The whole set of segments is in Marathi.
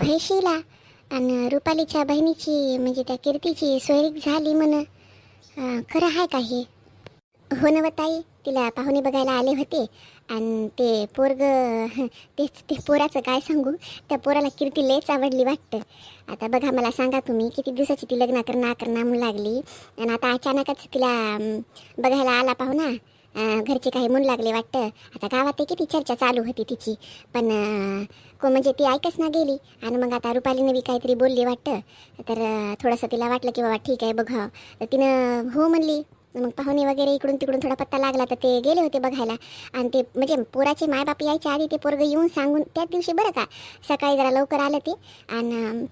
व्हैशीला आणि रुपालीच्या बहिणीची म्हणजे त्या कीर्तीची सोयरीक झाली म्हण. खरं आहे का हे? हो ना व ताई, तिला पाहुणे बघायला आले होते आणि ते पोरग ते पोराचं काय सांगू, त्या पोराला कीर्ती लयच आवडली वाटतं. आता बघा, मला सांगा तुम्ही, किती दिवसाची ती लग्न करणार म्हणू लागली आणि आता अचानकच तिला बघायला आला पाहुणा. घरचे काही म्हणू लागले वाटतं. आता गावात ते किती चर्चा चालू होती तिची, पण म्हणजे ती ऐकच ना गेली. आणि मग आता रुपालीने बी काहीतरी बोलली वाटतं, तर थोडंसं तिला वाटलं की बाबा ठीक आहे बघा. तर तिनं हो म्हणली. मग पाहुणे वगैरे इकडून तिकडून थोडा पत्ता लागला तर ते गेले होते बघायला. आणि ते म्हणजे पोराचे मायबाप यायच्या आधी ते पोरगं येऊन सांगून त्याच दिवशी बरं का, सकाळी जरा लवकर आलं ते आणि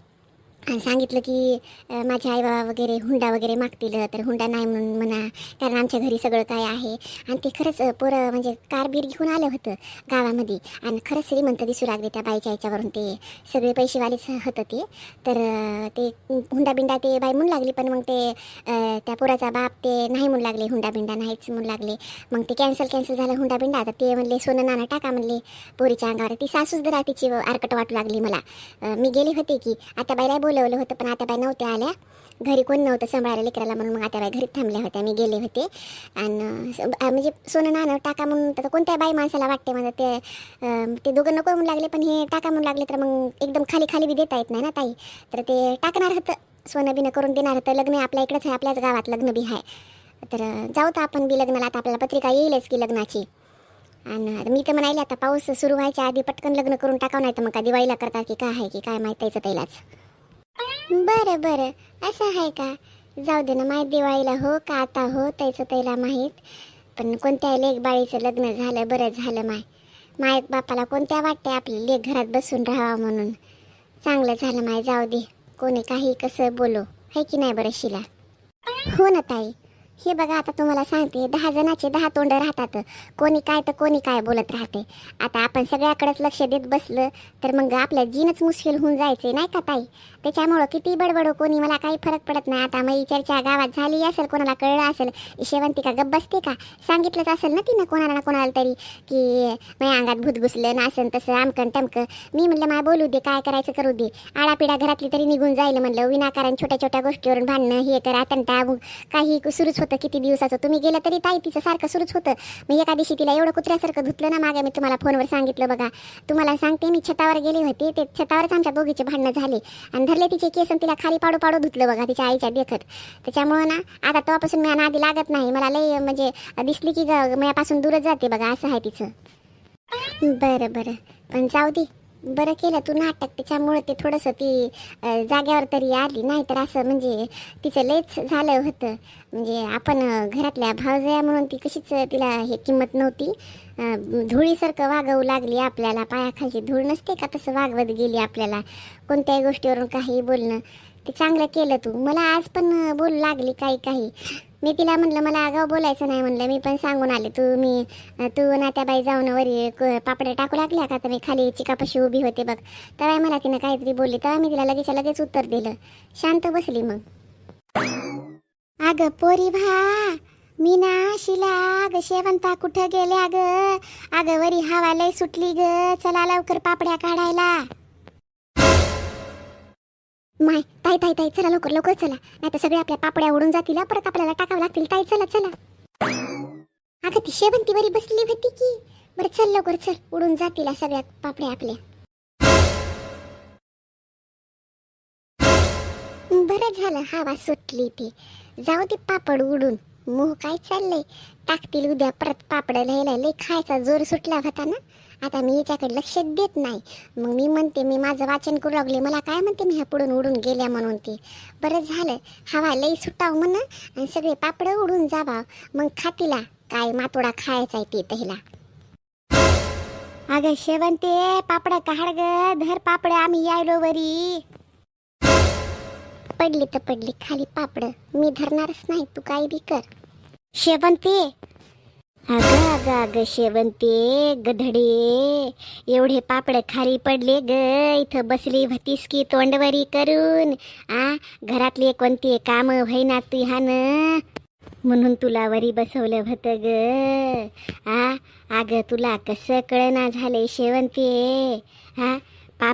सांगितलं की माझे आई बाबा वगैरे हुंडा वगैरे मागतील, तर हुंडा नाही म्हणून म्हणा, कारण आमच्या घरी सगळं काय आहे. आणि ते खरंच पोरं म्हणजे कार बीर घेऊन आलं होतं गावामध्ये आणि खरंच श्रीमंत दिसू लागले त्या बाईच्या याच्यावरून. ते सगळे पैसेवालेच होतं ते. तर ते हुंडा बिंडा ते बाई म्हणू लागली, पण मग ते त्या पोराचा बाप ते नाही म्हणू लागले, हुंडा बिंडा नाहीच म्हणू लागले. मग ते कॅन्सल झालं हुंडा बिंडा. तर ते म्हणले सोनं नाणं टाका म्हणले पोरीच्या अंगावर. ती सासूच जरा तिची आरकट वाटू लागली मला. मी गेले होते की आता बाईला बोलवलं होतं, पण आता बाई नव्हत्या आल्या, घरी कोण नव्हतं सांभाळायला लेकराला, म्हणून मग आता बाई घरीच थांबल्या होत्या. मी गेले होते आणि म्हणजे सोनं नाणं टाका म्हणून तर कोणत्या बाई माणसाला वाटते मला ते दोघं नको म्हणू लागले, पण हे टाका म्हणू लागले. तर मग एकदम खाली खाली बी देता येत नाही ना ताई. तर ते टाकणार होतं, सोनं बिनं करून देणार होतं. लग्न आपल्या इकडंच आहे, आपल्याच गावात लग्न बी आहे. तर जाऊ तर आपण बी लग्नाला. आता आपल्याला पत्रिका येईलच की लग्नाची. आणि मी तर म्हणाले आता पाऊस सुरू व्हायच्या आधी पटकन लग्न करून टाकावं, नाही तर मग का दिवाळीला करतात की काय आहे की काय माहीत त्याचं त्यालाच. बरं बरं, असं आहे का? जाऊ दे ना, माहीत दिवाळीला हो का आता हो त्याचं त्याला माहीत. पण कोणत्या लेक बाळीचं लग्न झालं, बरं झालं. माय बापाला कोणत्या वाटते आपली लेक घरात बसून राहावं म्हणून. चांगलं झालं माय, जाऊ दे, कोणी काही कसं बोलो, है की नाही बरं शिला? हो ना ताई, हे बघा आता तुम्हाला सांगते, 10 जणाचे 10 तोंड राहतात. कोणी काय तर कोणी काय बोलत राहते. आता आपण सगळ्याकडेच लक्ष देत बसलं तर मग आपल्या जीनच मुश्किल होऊन जायचे नाही का ताई. त्याच्यामुळं किती बडबडो कोणी, मला काही फरक पडत नाही. आता मग चर्चा गावात झाली असेल, कोणाला कळलं असेल, शेवंती का गप्प बसते का? सांगितलंच असेल ना तिनं कोणाला ना कोणाला तरी की माझ्या अंगात भूत घुसलं ना, असं तसं आमकन टमकं. मी म्हणलं माय बोलू दे, काय करायचं करू दे, आडापिडा घरातली तरी निघून जाईल म्हणलं. विनाकारण छोट्या छोट्या गोष्टीवरून भांडणं हे करा तंटा काही सुरूच होतं किती दिवसाचं. तुम्ही गेलं तरी ताई तिचं सारखं सुरूच होतं. मी एका दिवशी तिला एवढं कुत्र्यासारखं धुतलं ना मागे, मी तुम्हाला फोनवर सांगितलं बघा. तुम्हाला सांगते, मी छतावर गेले होते, ते छतावरच आमच्या दोघीचे भांडणं झाले आणि धरले तिचे केस आणि तिला खाली पाडू पाडू धुतलं बघा तिच्या आईच्या देखत. त्याच्यामुळं ना आता तेव्हापासून मी नादी लागत नाही. मला लई म्हणजे दिसली की माझ्यापासून दूरच जाते बघा, असं आहे तिचं. बरं बरं, पण जाऊ दे, बरं केलं तू नाटक. त्याच्यामुळे ते थोडंसं ती जाग्यावर तरी आली, नाही तर असं म्हणजे तिचं लयच झालं होतं. म्हणजे आपण घरातल्या भावजया म्हणून ती कशीच तिला हे किंमत नव्हती. धुळीसारखं वागवू लागली आपल्याला, पायाखालची धूळ नसते का तसं वागवत गेली आपल्याला. कोणत्याही गोष्टीवरून काही बोलणं, ते चांगलं केलं तू. मला आज पण बोलू लागली काही. मी तिला म्हटलं मला आगाव बोलायचं नाही म्हणलं, मी पण सांगून आले. तू ना त्या बाई जाऊन वरी पापड्या टाकू लागल्या का? तर मी खाली चिकापाशी उभी होते बघ, तेव्हा मला तिनं काहीतरी बोलली, तेव्हा मी तिला लगेच उत्तर दिलं. शांत बसली मग. अगं पोरी भा, मी ना शिला, अगं शेवंता कुठं गेले? अगं वरी हवा लय सुटली ग, चला लवकर पापड्या काढायला. माय ताई चला लवकर चला, नाही तर सगळे आपल्या पापड्या उडून जातील, परत आपल्याला टाकावं लागतील. ताई चला. अगं ती शेवंती वरी बसली होती की. बरं चल लवकर चल, उडून जातील सगळ्या पापड्या आपल्या. बरं झालं हवा सुटली ते. जाऊ दे पापड उडून, मोह काय चाललंय, टाकतील उद्या परत पापड. लय खायचा जोर सुटला होता ना. आता मी याच्याकडे लक्ष देत नाही. मग मी म्हणते, मी माझं वाचन करू लागले, मला काय म्हणते मी ह्या पुढून उडून गेल्या म्हणून. ते बरं झालं हवा लई सुटाव म्हणा आणि सगळे पापड उडून जावा. मग खातीला काय मातोडा खायचा ते तहिला. अगं शेवंते, पापड काढ ग, धर पापड, आम्ही यायलो वरी. पडली तर पडली खाली पापड, मी धरणारच नाही, तू काही बी कर. शेवंते, अगं शेवंते गधडे, एवढे पापड खाली पडले ग, इथं बसली भतीस की तोंडवरी करून. घरातले कोणते काम व्हायना तू ह्यान, म्हणून तुला वरी बसवलं होतं ग. अगं तुला कसं कळना झाले शेवंते.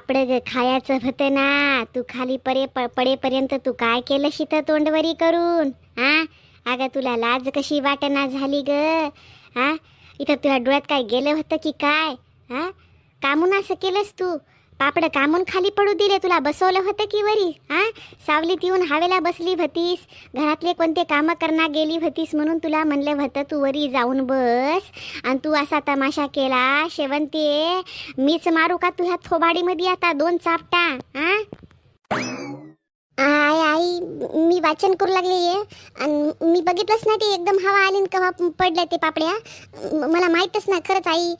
पापड खायचं होतं ना. तू खाली पडेपर्यंत तू काय केलं शीत तोंडवरी करून? हा अगं तुला लाज कशी वाटना झाली ग? हा इथं तुला डोळ्यात काय गेलं होतं की काय? हा कामून असं केलंस तू? पापड कामून खाली पडू दिले? तुला बसवलं होतं की वरी? हा सावलीत येऊन हवेला बसली होतीस, घरातले कोणते कामं करणार गेली होतीस म्हणून तुला म्हणलं होतं तू वरी जाऊन बस, आणि तू असा तमाशा केला. शेवंते मीच मारू का तुझ्या थोबाडीमध्ये आता 2 चापटा? हा आई आई मी वाचन करू लागले आणि मी बघितलंच नाही ते एकदम हवा आली आणि केव्हा पडल्या ते पापड्या. मला माहीतच नाही खरंच आई.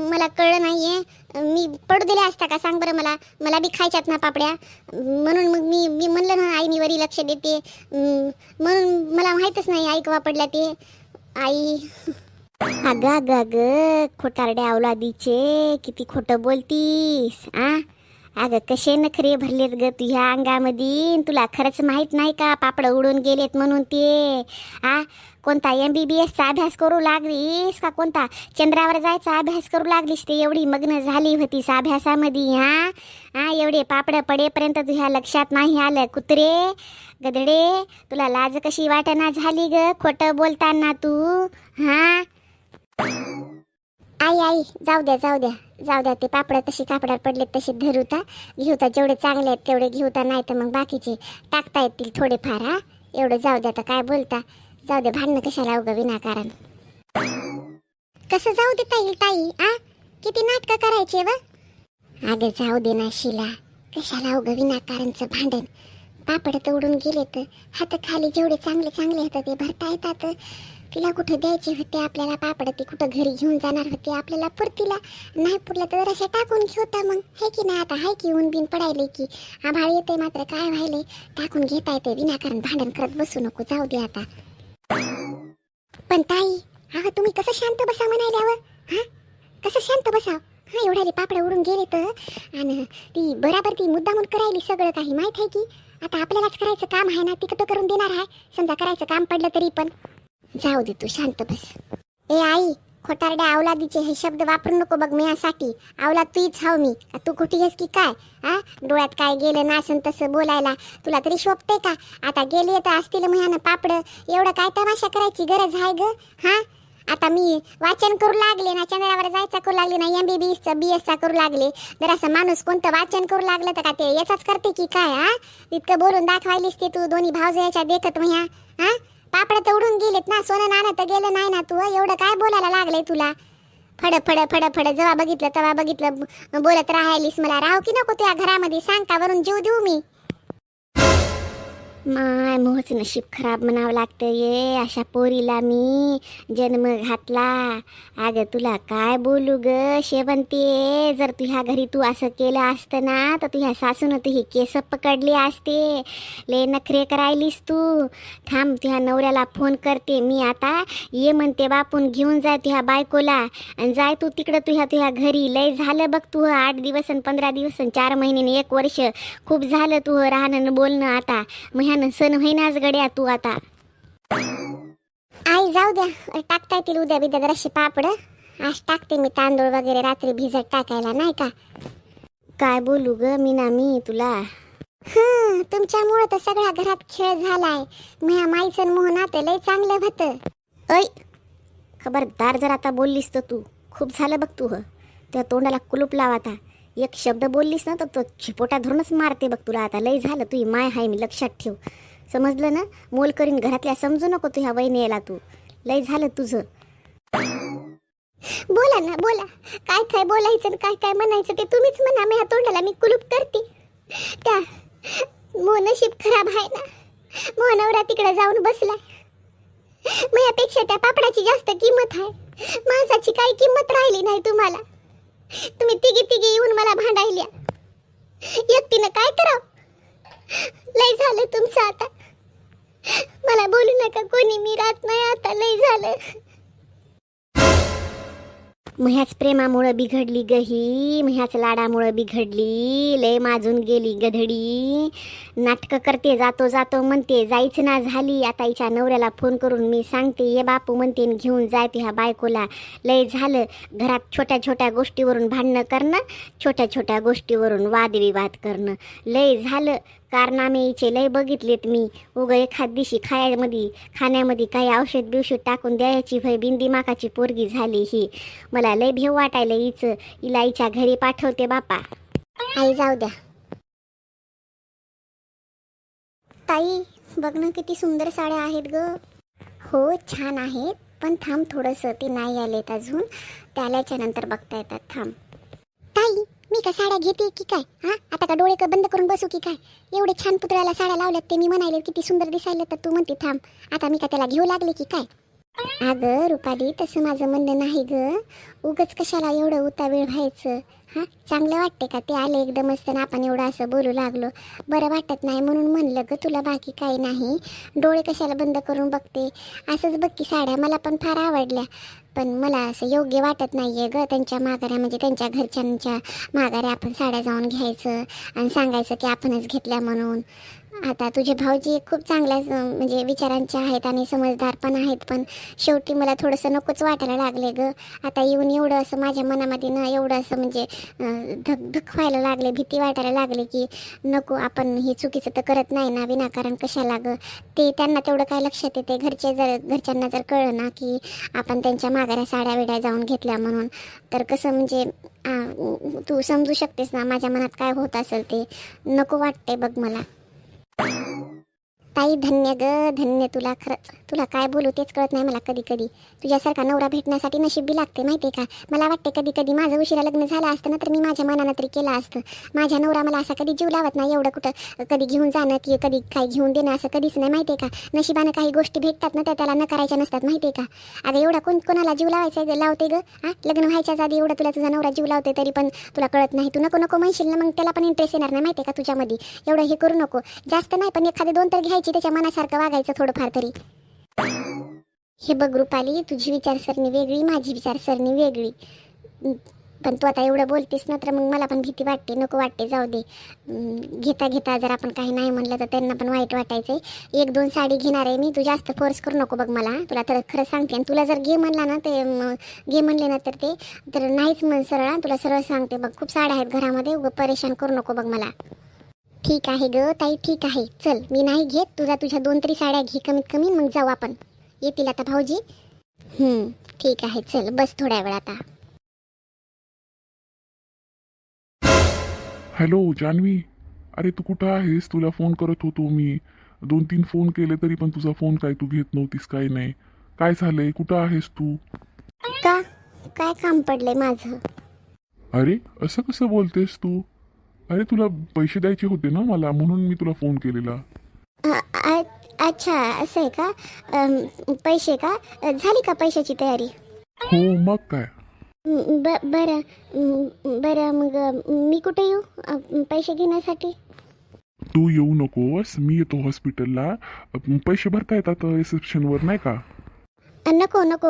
मला कळलं नाहीये. मी पडू दिल्या असत्या का सांग बरं? मला बी खायच्यात ना पापड्या. म्हणून मग मी म्हणलं ना आई मी वरी लक्ष देते, म्हणून मला माहीतच नाही आई केव्हा पडल्या ते. आई अगं अगं अगं खोटारड्या अवलादीचे किती खोटं बोलतीस. अगं कसे नखरे भरलेत ग तुझ्या अंगामध्ये. तुला खरंच माहित नाही का पापड उडून गेलेत म्हणून ते? कोणता MBBSचा अभ्यास करू लागलीस का कोणता चंद्रावर जायचा अभ्यास करू लागलीस? ते एवढी मग्न झाली होतीस अभ्यासामध्ये. एवढे पापड पडेपर्यंत तुझ्या लक्षात नाही आलं? कुत्रे गदडे तुला लाज कशी वाटना झाली ग खोटं बोलताना तू? आई आई जाऊ द्या ते पापड तशी कापडात पडले तसे धरूता घेऊता. जेवढे चांगले आहेत तेवढे घेऊता, नाही तर मग बाकीचे टाकता येतील थोडेफार. एवढं जाऊ द्या. तर काय बोलता? जाऊ दे, भांडणं कशाला उगं विनाकारण. कसं जाऊ दे ताई? किती नाटकं करायचे व? अगं जाऊ दे ना शिला, कशाला उगं विनाकारणचं भांडण. पापड तर उडून गेले तर हात खाली जेवढे चांगले चांगले होतं ते भरता येतात. तिला कुठं द्यायचे होते आपल्याला पापड? ती कुठं घरी घेऊन जाणार होते आपल्याला? पुरतीला नाही पुरलं तर जराशा टाकून घेता मग, हे की नाही? आता हाय की ऊन बिन पडायले की आभाळ येते, मात्र काय व्हायले टाकून घेता येते. विनाकारण भांडण करत बसू नको, जाऊ दे आता. पण ताई तुम्ही कसं शांत बसा म्हणायल्यावर? कसं शांत बसाव? एवढ्याले पापड उडून गेले तर, आणि ती बराबर ती मुद्दामून करायली सगळं काही माहित आहे की. आता आपल्यालाच करायचं काम आहे ना, ती कुठं करून देणार आहे? समजा करायचं काम पडलं तरी पण. जाऊ दे तू शांत बस. ए आई खोटारड्या अवलादीचे हे शब्द वापरू नको बघ माझ्यासाठी. अवलाद तूच हाव मी, तू कुठे आहेस की काय? डोळ्यात काय गेलं नासन तसं बोलायला तुला तरी शोभतंय का? आता गेले तर असतील म्हणानं पापड, एवढं काय तमाशा करायची गरज आहे ग? आता मी वाचन करू लागले ना, चंद्रावर जायचं करू लागले ना, MBBSचा BSचा करू लागले. जर असं माणूस कोणतं वाचन करू लागलं तर का ते याचाच करते की काय? इतकं बोलून दाखवायलीस ते तू दोन्ही भावजयाच्या देखत म्हया. पापड तर उडून गेलेत ना, सोनं नाणं तर गेलं नाही ना. तू एवढं काय बोलायला लागलंय तुला? फड जेव्हा बघितलं तेव्हा बघितलं बोलत राहायलीस. मला राहू की नको त्या घरामध्ये सांग का? वरून जीव देऊ मी? माय मोहच नशीब खराब म्हणावं लागतं ये. अशा पोरीला मी जन्म घातला. अगं तुला काय बोलू ग शेवंती. जर तुझ्या घरी तू असं केलं असतं ना तर तुझ्या सासून तुझी केस पकडले असते. ले नखरे करायलीस तू. थांब तुझ्या नवऱ्याला फोन करते मी आता. ये म्हणते बापून घेऊन जाय तुझ्या बायकोला, आणि जाय तू तिकडं तुझ्या घरी. लय झालं बघ तू 8 दिवस आणि 15 दिवस आणि 4 महिने 1 वर्ष खूप झालं तू राहणं बोलणं. आता ह्यानं सण होईनाच गड्या तू आता. आई जाऊ द्या, टाकता येतील उद्या बिद्या जराशे पापड. आज टाकते मी तांदूळ वगैरे रात्री भिजत टाकायला, नाही का? काय बोलू ग मी तुला? तुमच्यामुळे तर सगळ्या घरात खेळ झालाय. माझ्या माईचं मोह नाते लय चांगलं होतं. ऐ खबरदार जर आता बोललीस तर तू खूप झालं बघ. तू त्या तोंडाला कुलूप लाव आता. एक शब्द बोललीस ना तर तो चिपोटा धरूनच मारते बघ तुला. आता लय झालं. तुझी माय हाय मी, लक्षात ठेव. समजलं ना? मोल करीन घरातल्या समजू नको तुझ्या वहिनीला तू. लय झालं तुझं. बोला ना बोला, काय काय बोलायचं काय काय म्हणायचं ते तुम्हीच म्हणा. माझ्या तोंडाला मी कुलूप करते. त्या नशीब खराब आहे ना, नवरा तिकडे जाऊन बसलाय. माझ्यापेक्षा त्या पापडाची जास्त किंमत आहे. माणसाची काही किंमत राहिली नाही तुम्हाला. तुम्ही तिघी येऊन मला भांडायल्या. एकटीनं काय करावं? लय झालं तुमचं आता. मला बोलू नका कोणी, मी राहत नाही आता. लय झालं. ह्याच प्रेमामुळं बिघडली ग ही, ह्याच लाडामुळं बिघडली, लय माजून गेली गधडी. नाटकं करते, जातो जातो म्हणते, जायचं ना झाली. आता हिच्या नवऱ्याला फोन करून मी सांगते, ये बापू म्हणते घेऊन जायते ह्या बायकोला. लय झालं घरात छोट्या छोट्या गोष्टीवरून भांडणं करणं, छोट्या छोट्या गोष्टीवरून वादविवाद करणं. लय झालं कारनामे हिचे लय बघितलेत मी. उगं एखाद दिवशी खाण्यामध्ये काही औषध बिवषध टाकून द्यायची भय बिंदी माकाची पोरगी झाली ही. मला लय भेव वाटायला हिला हिच्या घरी पाठवते बापा. आई जाऊ द्या. ताई बघ ना किती सुंदर साड्या आहेत ग. हो छान आहेत, पण थांब थोडंसं, ते नाही आलेत अजून, ते आल्याच्या नंतर बघता येतात. थांब ताई, मी का साड्या घेते की काय? हा आता का डोळे का बंद करून बसू की काय? एवढे छान पुतळ्याला साड्या लावल्यात ते मी म्हणाले किती सुंदर दिसायला, तर तू म्हणते थांब. आता मी का त्याला घेऊ लागले की काय? अगं रुपाली, तसं माझं म्हणणं नाही ग. उगच कशाला एवढं उतावीळ व्हायचं? हां चांगलं वाटते का ते आले एकदमच तर आपण एवढं असं बोलू लागलो? बरं वाटत नाही म्हणून म्हणलं ग तुला, बाकी काही नाही. डोळे कशाला बंद करून बघते? असंच बघ की साड्या मला पण फार आवडल्या, पण मला असं योग्य वाटत नाही आहे ग. त्यांच्या माघाऱ्या म्हणजे त्यांच्या घरच्यांच्या माघाऱ्या आपण साड्या जाऊन घ्यायचं आणि सांगायचं की आपणच घेतल्या म्हणून. आता तुझे भाऊजी खूप चांगल्या म्हणजे विचारांचे आहेत आणि समजदार पण आहेत, पण शेवटी मला थोडंसं नकोच वाटायला लागले ग. आता येऊन एवढं असं माझ्या मनामध्ये ना एवढं असं म्हणजे धक व्हायला लागले, भीती वाटायला लागले की नको, आपण हे चुकीचं तर करत नाही ना, विनाकारण कशाला ग. ते त्यांना तेवढं काय लक्षात येते, घरच्यांना जर कळलं ना की आपण त्यांच्या माघाऱ्या साड्या वेड्या जाऊन घेतल्या म्हणून, तर कसं म्हणजे तू समजू शकतेस ना माझ्या मनात काय होत असेल ते. नको वाटते बघ मला. ताई धन्य ग धन्य, तुला खरंच, तुला काय बोलू तेच कळत नाही मला. कधी कधी तुझ्यासारखा नवरा भेटण्यासाठी नशीब बी लागते माहिती आहे का. मला वाटते कधी कधी माझं उशिरा लग्न झालं असतं ना तर मी माझ्या मनानं तरी केलं असतं. माझ्या नवरा मला असा कधी जीव लावत नाही, एवढं कुठं कधी घेऊन जाणं की कधी काही घेऊन देणं असं कधीच नाही माहिती आहे का. नशिबानं काही गोष्टी भेटतात ना त्या त्याला न करायच्या नसतात माहिती आहे का. अगं एवढा कोणाला जीव लावायचा लावते ग? हां लग्न व्हायच्याच आधी एवढा तुला तुझा नवरा जीव लावते तरी पण तुला कळत नाही. तू नको नको म्हणशील ना, मग त्याला पण इंटरेस्ट येणार नाही माहिती आहे का तुझ्यामध्ये. एवढं हे करू नको, जास्त नाही पण एखादे 2 तर घ्यायची, त्याच्या मनासारखं वागायचं थोडंफार तरी. हे बघ रुपाली, तुझी विचारसरणी वेगळी, माझी विचारसरणी वेगळी, पण तू आता एवढं बोलतेस ना तर मग मला पण भीती वाटते, नको वाटते. जाऊ दे, घेता घेता जर आपण काही नाही म्हणलं तर त्यांना पण वाईट वाटायचंय. 1-2 साडी घेणार आहे मी, तू जास्त फोर्स करू नको बघ मला, तुला तर खरं सांगते. आणि तुला जर घे म्हणला ना ते घे म्हणले ना तर नाहीच म्हण सरळ, तुला सरळ सांगते बघ. खूप साड्या आहेत घरामध्ये, उगं परेशान करू नको बघ मला. ठीक आहे ग ताई, ठीक आहे, चल मी नाही घेत, तुझ्या 2 तरी साड्या घे कमीत कमी, मग जाऊ आपण. येतील आता भाऊजी? ठीक आहे, चल बस थोड्या वेळ आता. हॅलो जान्हवी, अरे तू कुठं आहेस? तुला फोन करत होतो मी. 2-3 फोन केले तरी पण तुझा फोन काय तू घेत नव्हतीस, काय नाही. काय झालंय? कुठं आहेस तू? का काय काम पडलंय माझं? अरे असं कसं बोलतेस तू? अरे तुला पैसे द्यायचे होते ना मला, म्हणून मी तुला फोन केलेला. अच्छा असं आहे का? पैसे का? झाली का पैशाची तयारी? हो मग काय. बरं बरं, मग मी कुठे येऊ पैसे घेण्यासाठी? तू येऊ नकोस, मी येतो हॉस्पिटलला. पैसे भरता येतात रिसेप्शनवर नाही का? नको नको,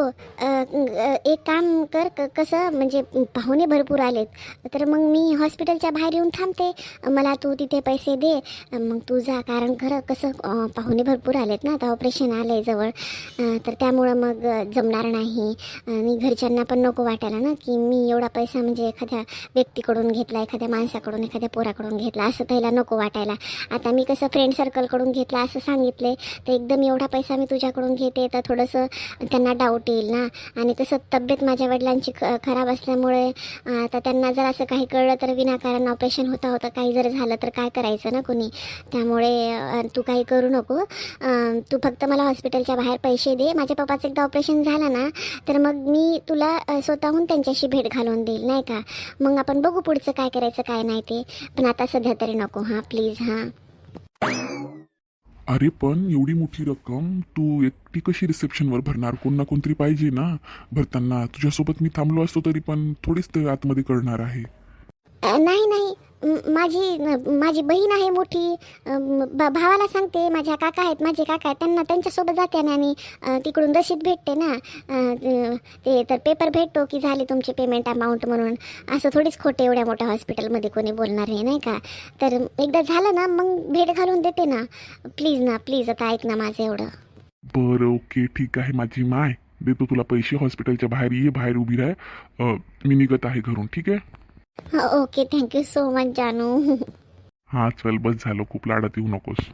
एक काम कर, कसं म्हणजे पाहुणे भरपूर आलेत तर मग मी हॉस्पिटलच्या बाहेर येऊन थांबते, मला तू तिथे पैसे दे, मग तू जा. कारण खरं कसं पाहुणे भरपूर आलेत ना, आता ऑपरेशन आलं आहे जवळ, तर त्यामुळं मग जमणार नाही. आणि घरच्यांना पण नको वाटायला ना की मी एवढा पैसा म्हणजे एखाद्या व्यक्तीकडून घेतला, एखाद्या माणसाकडून, एखाद्या पोराकडून घेतला, असं त्याला नको वाटायला. आता मी कसं फ्रेंड सर्कलकडून घेतला असं सांगितले, तर एकदम एवढा पैसा मी तुझ्याकडून घेते तर थोडंसं त्यांना डाऊट येईल ना. आणि कसं तब्येत माझ्या वडिलांची खराब असल्यामुळे आता त्यांना जर असं काही कळलं तर विनाकारण ऑपरेशन होता काही जर झालं तर काय करायचं ना कोणी. त्यामुळे तू काही करू नको, तू फक्त मला हॉस्पिटलच्या बाहेर पैसे दे. माझ्या पप्पाचं एकदा ऑपरेशन झालं ना तर मग मी तुला स्वतःहून त्यांच्याशी भेट घालून देईल नाही का. मग आपण बघू पुढचं काय करायचं काय नाही ते, पण आता सध्या तरी नको हां प्लीज. हां अरे पण एवढी मोठी रक्कम तू एकटी कशी रिसेप्शनवर भरणार? कोण ना कोणतरी पाहिजे ना भरताना. तुझ्यासोबत मी थांबलो असतो तरी पण थोडीच ते आतमध्ये करणार आहे. नाही नाही, माझी बहीण आहे मोठी, भावाला सांगते, माझ्या काका आहेत, माझे काका आहेत, त्यांच्यासोबत जाते ना, आणि तिकडून रशीद भेटते ना, ते तर पेपर भेटतो की झाली तुमची पेमेंट अमाऊंट म्हणून. असं थोडीच खोटे एवढ्या मोठ्या हॉस्पिटलमध्ये कोणी बोलणार आहे नाही का. तर एकदा झालं ना मग भेट घालून देते ना. प्लीज ना प्लीज, आता ऐक ना माझं एवढं. बरं ओके ठीक आहे माझी माय, देतो तुला पैसे. हॉस्पिटलच्या बाहेर ये, बाहेर उभी राह, मी निघत आहे घरून, ठीक आहे. ओके, थँक्यू सो मच जानू. हां चल बस झालं, खूप लाडात येऊ नकोस.